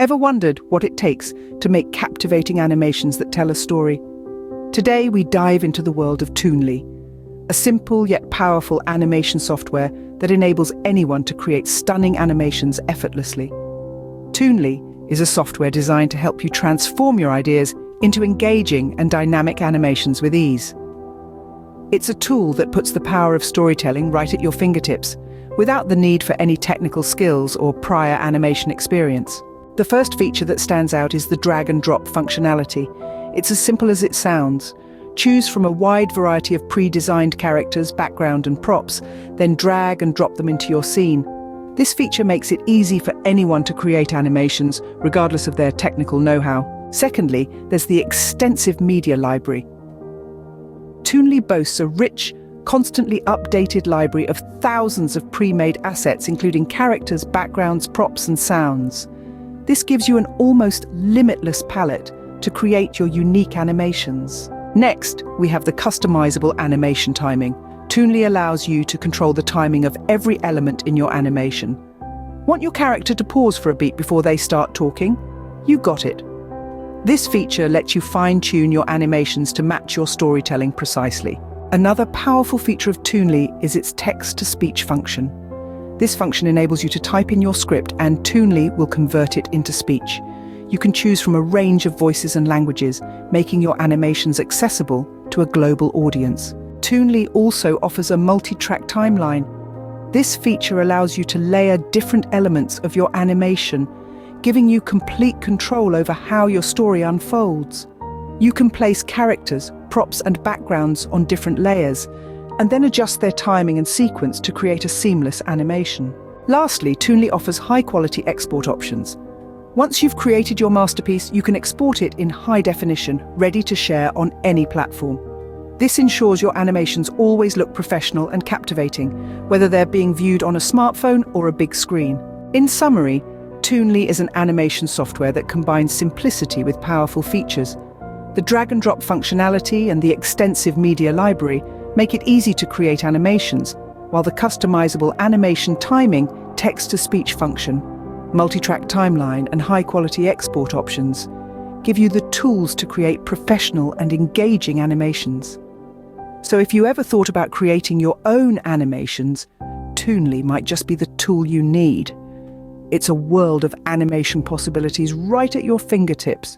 Ever wondered what it takes to make captivating animations that tell a story? Today we dive into the world of Toonly, a simple yet powerful animation software that enables anyone to create stunning animations effortlessly. Toonly is a software designed to help you transform your ideas into engaging and dynamic animations with ease. It's a tool that puts the power of storytelling right at your fingertips, without the need for any technical skills or prior animation experience. The first feature that stands out is the drag and drop functionality. It's as simple as it sounds. Choose from a wide variety of pre-designed characters, background and props, then drag and drop them into your scene. This feature makes it easy for anyone to create animations, regardless of their technical know-how. Secondly, there's the extensive media library. Toonly boasts a rich, constantly updated library of thousands of pre-made assets, including characters, backgrounds, props and sounds. This gives you an almost limitless palette to create your unique animations. Next, we have the customizable animation timing. Toonly allows you to control the timing of every element in your animation. Want your character to pause for a beat before they start talking? You got it. This feature lets you fine-tune your animations to match your storytelling precisely. Another powerful feature of Toonly is its text-to-speech function. This function enables you to type in your script and Toonly will convert it into speech. You can choose from a range of voices and languages, making your animations accessible to a global audience. Toonly also offers a multi-track timeline. This feature allows you to layer different elements of your animation, giving you complete control over how your story unfolds. You can place characters, props and backgrounds on different layers, and then adjust their timing and sequence to create a seamless animation. Lastly, Toonly offers high-quality export options. Once you've created your masterpiece, you can export it in high definition, ready to share on any platform. This ensures your animations always look professional and captivating, whether they're being viewed on a smartphone or a big screen. In summary, Toonly is an animation software that combines simplicity with powerful features. The drag and drop functionality and the extensive media library make it easy to create animations, while the customizable animation timing, text-to-speech function, multi-track timeline and high-quality export options give you the tools to create professional and engaging animations. So if you ever thought about creating your own animations, Toonly might just be the tool you need. It's a world of animation possibilities right at your fingertips.